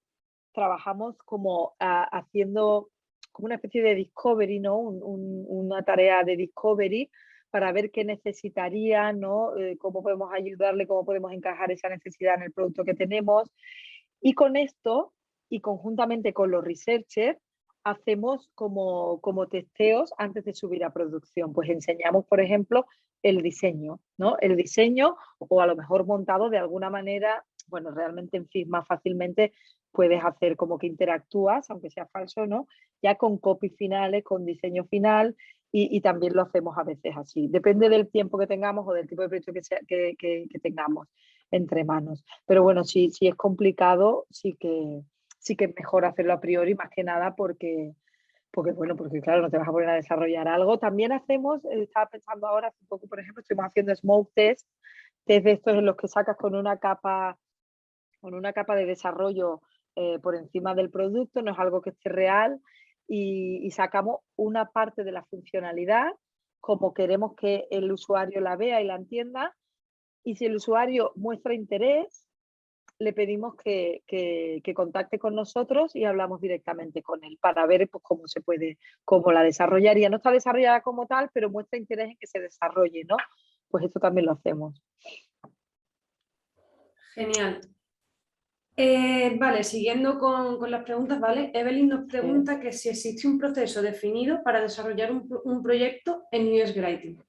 trabajamos como haciendo como una especie de discovery, ¿no? Una tarea de discovery para ver qué necesitaría, ¿no? Cómo podemos ayudarle, cómo podemos encajar esa necesidad en el producto que tenemos. Y con esto, y conjuntamente con los researchers, hacemos como testeos antes de subir a producción. Pues enseñamos, por ejemplo, el diseño, ¿no? El diseño o a lo mejor montado de alguna manera, bueno, realmente en Figma fácilmente puedes hacer como que interactúas, aunque sea falso, ¿no? Ya con copy finales, con diseño final y también lo hacemos a veces así. Depende del tiempo que tengamos o del tipo de proyecto que tengamos entre manos. Pero bueno, si es complicado, sí que es mejor hacerlo a priori, más que nada porque claro, no te vas a poner a desarrollar algo. También hacemos, estaba pensando ahora, hace poco, por ejemplo, estuvimos haciendo smoke test de estos en los que sacas con una capa de desarrollo por encima del producto, no es algo que esté real, y sacamos una parte de la funcionalidad como queremos que el usuario la vea y la entienda, y si el usuario muestra interés, le pedimos que contacte con nosotros y hablamos directamente con él para ver pues, cómo la desarrollaría. No está desarrollada como tal, pero muestra interés en que se desarrolle, ¿no? Pues esto también lo hacemos. Genial. Vale, siguiendo con las preguntas, ¿vale? Evelyn nos Sí. pregunta que si existe un proceso definido para desarrollar un proyecto en UX Writing.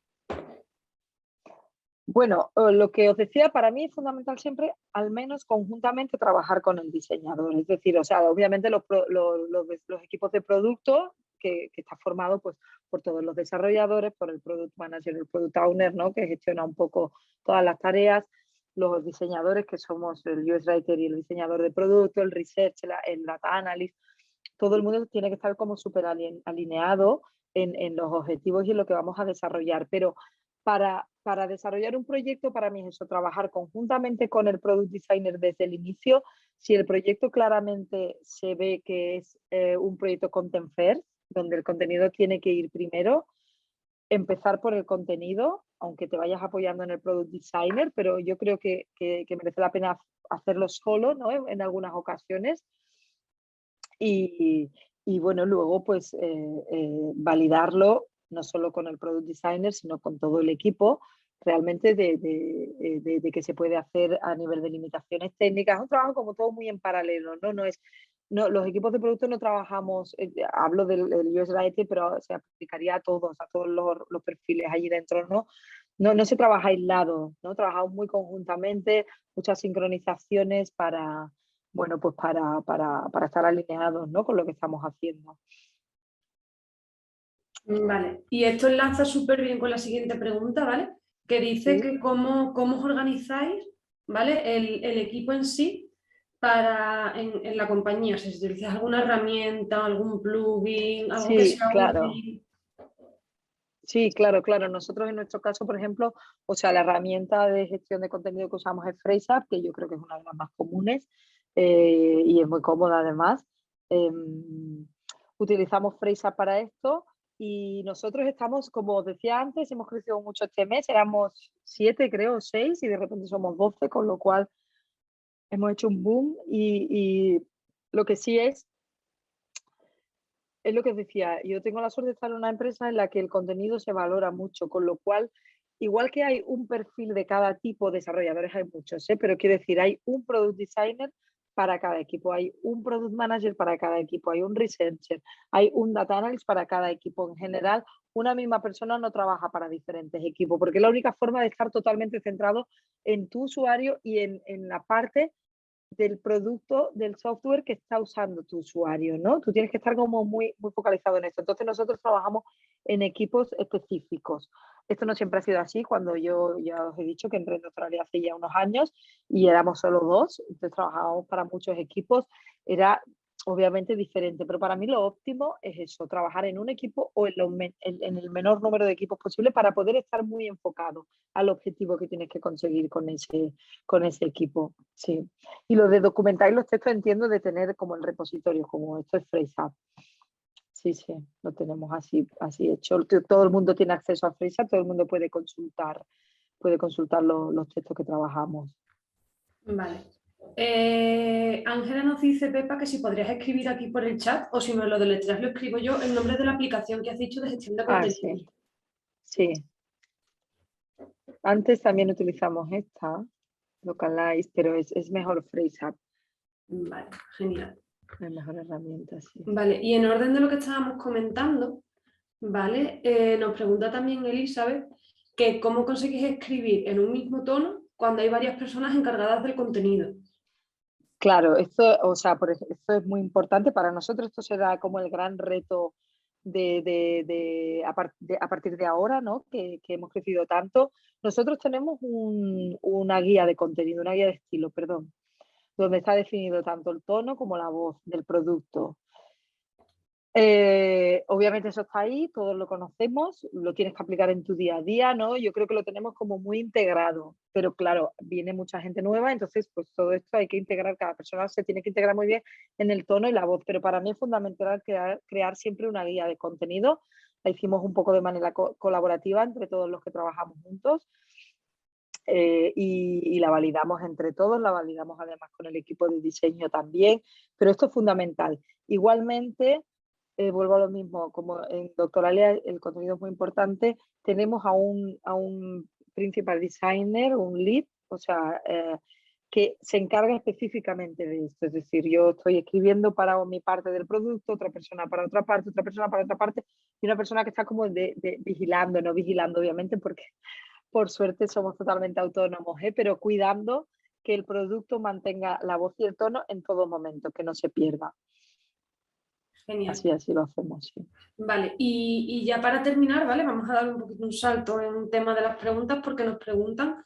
Bueno, lo que os decía, para mí es fundamental siempre, al menos conjuntamente, trabajar con el diseñador. Es decir, o sea, obviamente los equipos de producto, que está formado pues, por todos los desarrolladores, por el product manager, el product owner, ¿no? Que gestiona un poco todas las tareas, los diseñadores, que somos el UX Writer y el diseñador de producto, el research, el data analyst. Todo el mundo tiene que estar como súper alineado en los objetivos y en lo que vamos a desarrollar. Pero para desarrollar un proyecto, para mí es eso, trabajar conjuntamente con el product designer desde el inicio. Si el proyecto claramente se ve que es un proyecto content first, donde el contenido tiene que ir primero, empezar por el contenido, aunque te vayas apoyando en el product designer, pero yo creo que merece la pena hacerlo solo, ¿no? En algunas ocasiones. Y, y bueno, luego pues validarlo no solo con el product designer, sino con todo el equipo, realmente de que se puede hacer a nivel de limitaciones técnicas. Es un trabajo como todo muy en paralelo, ¿no? No, los equipos de producto no trabajamos, hablo del UX Writing, pero se aplicaría a todos los perfiles allí dentro, ¿no? No se trabaja aislado, ¿no? Trabajamos muy conjuntamente, muchas sincronizaciones para, bueno, pues para estar alineados, ¿no? Con lo que estamos haciendo. Vale, y esto enlaza súper bien con la siguiente pregunta, ¿vale? Que dice Sí, que cómo os organizáis, ¿vale? El equipo en sí en la compañía, o sea, si utilizas alguna herramienta, algún plugin, algo que sí, sea claro. útil. Sí, claro, claro. Nosotros en nuestro caso, por ejemplo, o sea, la herramienta de gestión de contenido que usamos es FraseUp, que yo creo que es una de las más comunes y es muy cómoda además. Utilizamos FraseUp para esto y nosotros estamos, como os decía antes, hemos crecido mucho este mes, éramos 7, creo, 6 y de repente somos 12, con lo cual hemos hecho un boom y lo que sí es lo que os decía, yo tengo la suerte de estar en una empresa en la que el contenido se valora mucho, con lo cual, igual que hay un perfil de cada tipo de desarrolladores, hay muchos, ¿eh? Pero quiero decir, hay un product designer para cada equipo, hay un product manager para cada equipo, hay un researcher, hay un data analyst para cada equipo. En general, una misma persona no trabaja para diferentes equipos, porque es la única forma de estar totalmente centrado en tu usuario y en la parte del producto, del software que está usando tu usuario, ¿no? Tú tienes que estar como muy, muy focalizado en esto. Entonces nosotros trabajamos en equipos específicos. Esto no siempre ha sido así. Cuando yo ya os he dicho que entré en Australia hace ya unos años y éramos solo dos, entonces trabajábamos para muchos equipos, era obviamente diferente, pero para mí lo óptimo es eso, trabajar en un equipo o en el menor número de equipos posible para poder estar muy enfocado al objetivo que tienes que conseguir con ese equipo. Sí. Y lo de documentar los textos entiendo de tener como el repositorio, como esto es FraseUp. Sí, sí, lo tenemos así hecho. Todo el mundo tiene acceso a FraseUp, todo el mundo puede consultar los textos que trabajamos. Vale. Ángela nos dice, Pepa, que si podrías escribir aquí por el chat o si me lo deletreas lo escribo yo, el nombre de la aplicación que has dicho de gestión de Ah, contenido. sí, sí. Antes también utilizamos esta, Localize, pero es mejor FraseUp, Vale, genial. es mejor herramienta, sí. Vale, y en orden de lo que estábamos comentando, ¿vale? Nos pregunta también Elizabeth que cómo conseguís escribir en un mismo tono cuando hay varias personas encargadas del contenido. Claro, esto, o sea, esto es muy importante para nosotros. Esto será como el gran reto a partir de ahora, ¿no? Que hemos crecido tanto. Nosotros tenemos una guía de contenido, una guía de estilo, perdón, donde está definido tanto el tono como la voz del producto. Obviamente eso está ahí, todos lo conocemos, lo tienes que aplicar en tu día a día, ¿no? Yo creo que lo tenemos como muy integrado, pero claro, viene mucha gente nueva, entonces pues todo esto hay que integrar, cada persona se tiene que integrar muy bien en el tono y la voz, pero para mí es fundamental crear siempre una guía de contenido. La hicimos un poco de manera colaborativa entre todos los que trabajamos juntos y la validamos entre todos, la validamos además con el equipo de diseño también, pero esto es fundamental. Igualmente, vuelvo a lo mismo, como en Doctoralia el contenido es muy importante, tenemos a un principal designer, un lead, o sea, que se encarga específicamente de esto. Es decir, yo estoy escribiendo para mi parte del producto, otra persona para otra parte, otra persona para otra parte, y una persona que está como vigilando, no vigilando obviamente, porque por suerte somos totalmente autónomos, pero cuidando que el producto mantenga la voz y el tono en todo momento, que no se pierda. Genial. Así lo hacemos, sí. Vale, y ya para terminar, ¿vale? Vamos a dar un poquito un salto en un tema de las preguntas porque nos preguntan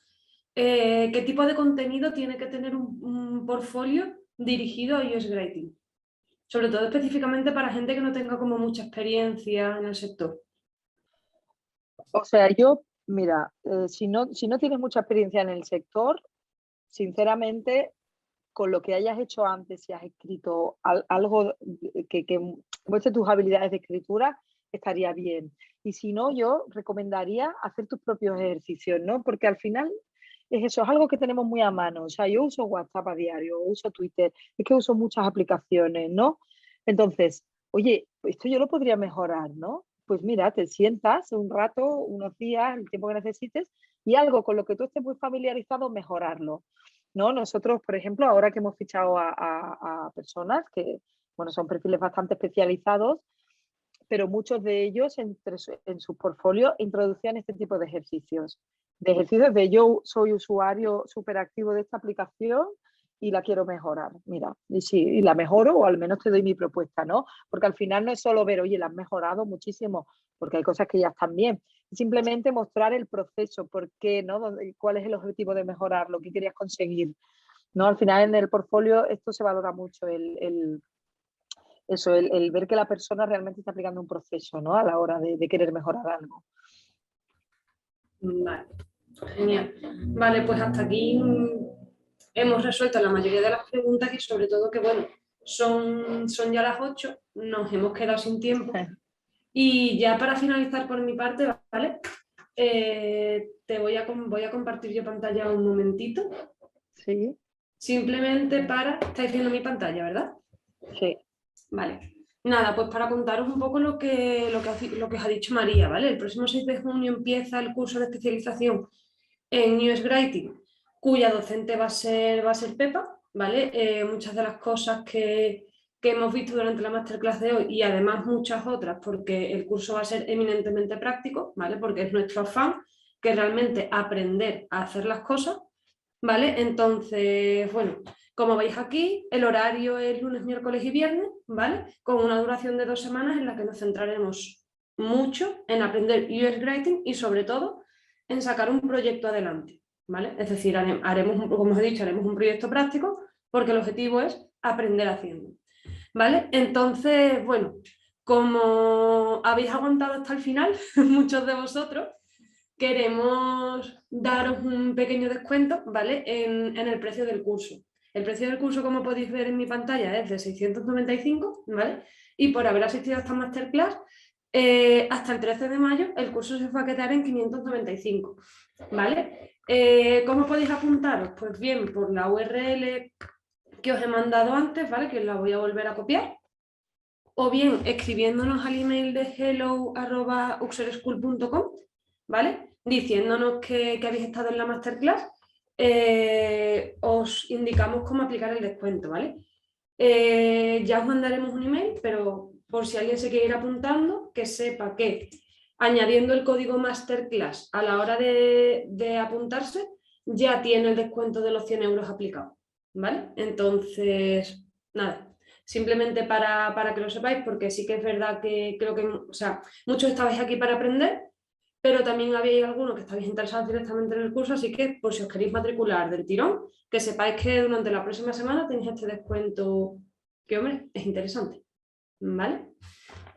qué tipo de contenido tiene que tener un portfolio dirigido a UX Writing. Sobre todo específicamente para gente que no tenga como mucha experiencia en el sector. O sea, mira, si no tienes mucha experiencia en el sector, sinceramente, con lo que hayas hecho antes, si has escrito algo que muestre tus habilidades de escritura, estaría bien. Y si no, yo recomendaría hacer tus propios ejercicios, ¿no? Porque al final es eso, es algo que tenemos muy a mano. O sea, yo uso WhatsApp a diario, uso Twitter, es que uso muchas aplicaciones, ¿no? Entonces, oye, esto yo lo podría mejorar, ¿no? Pues mira, te sientas un rato, unos días, el tiempo que necesites, y algo con lo que tú estés muy familiarizado, mejorarlo, ¿no? Nosotros, por ejemplo, ahora que hemos fichado a personas que, bueno, son perfiles bastante especializados, pero muchos de ellos en su portfolio introducían este tipo de ejercicios de yo soy usuario súper activo de esta aplicación y la quiero mejorar. Mira, y sí, y la mejoro o al menos te doy mi propuesta, ¿no? Porque al final no es solo ver, oye, la has mejorado muchísimo, porque hay cosas que ya están bien. Simplemente mostrar el proceso, por qué, ¿no? ¿Cuál es el objetivo de mejorar, lo que querías conseguir? ¿No? Al final en el portfolio esto se valora mucho, el ver que la persona realmente está aplicando un proceso, ¿no? A la hora de querer mejorar algo. Vale, genial. Vale, pues hasta aquí hemos resuelto la mayoría de las preguntas y sobre todo que, bueno, son ya las 8, nos hemos quedado sin tiempo. Y ya para finalizar por mi parte, ¿vale? Voy a compartir yo pantalla un momentito. Sí. Simplemente para... Estáis viendo mi pantalla, ¿verdad? Sí. Vale. Nada, pues para contaros un poco lo que os ha dicho María, ¿vale? El próximo 6 de junio empieza el curso de especialización en US Writing, cuya docente va a ser Pepa, ¿vale? Muchas de las cosas que hemos visto durante la masterclass de hoy y además muchas otras, porque el curso va a ser eminentemente práctico, ¿vale? Porque es nuestro afán, que realmente aprender a hacer las cosas, ¿vale? Entonces, bueno, como veis aquí, el horario es lunes, miércoles y viernes, ¿vale? Con una duración de 2 semanas en la que nos centraremos mucho en aprender US Writing y sobre todo en sacar un proyecto adelante, ¿vale? Es decir, haremos, como os he dicho, haremos un proyecto práctico porque el objetivo es aprender haciendo, ¿vale? Entonces, bueno, como habéis aguantado hasta el final, muchos de vosotros, queremos daros un pequeño descuento, ¿vale? En el precio del curso. El precio del curso, como podéis ver en mi pantalla, es de 695, ¿vale? Y por haber asistido a esta masterclass, hasta el 13 de mayo el curso se va a quedar en 595, ¿vale? ¿Cómo podéis apuntaros? Pues bien, por la URL que os he mandado antes, ¿vale? Que os la voy a volver a copiar. O bien escribiéndonos al email de hello@uxerschool.com, ¿vale? Diciéndonos que habéis estado en la masterclass, os indicamos cómo aplicar el descuento, ¿vale? Ya os mandaremos un email, pero por si alguien se quiere ir apuntando, que sepa que añadiendo el código masterclass a la hora de apuntarse, ya tiene el descuento de los 100 euros aplicado, ¿vale? Entonces, nada, simplemente para que lo sepáis, porque sí que es verdad que creo que, o sea, muchos estabais aquí para aprender, pero también habéis algunos que estáis interesados directamente en el curso, así que por si os queréis matricular del tirón, que sepáis que durante la próxima semana tenéis este descuento que, hombre, es interesante, ¿vale?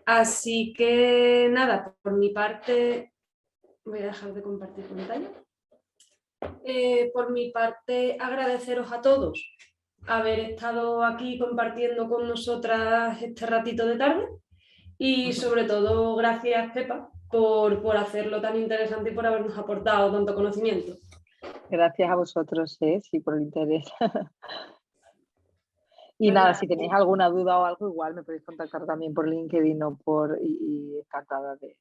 Así que nada, por mi parte, voy a dejar de compartir pantalla. Por mi parte, agradeceros a todos haber estado aquí compartiendo con nosotras este ratito de tarde y sobre todo gracias, Pepa, por hacerlo tan interesante y por habernos aportado tanto conocimiento. Gracias a vosotros, sí, por el interés. Y nada, si tenéis alguna duda o algo, igual me podéis contactar también por LinkedIn o y encantada de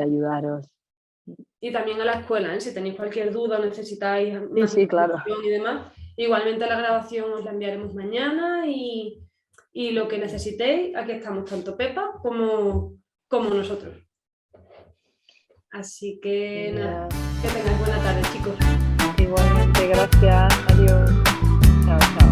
ayudaros. Y también a la escuela, ¿eh? Si tenéis cualquier duda o necesitáis más sí, claro. y demás, igualmente la grabación os la enviaremos mañana y lo que necesitéis, aquí estamos tanto Pepa como nosotros. Así que nada, que tengáis buena tarde, chicos. Igualmente, gracias. Adiós. Chao, chao.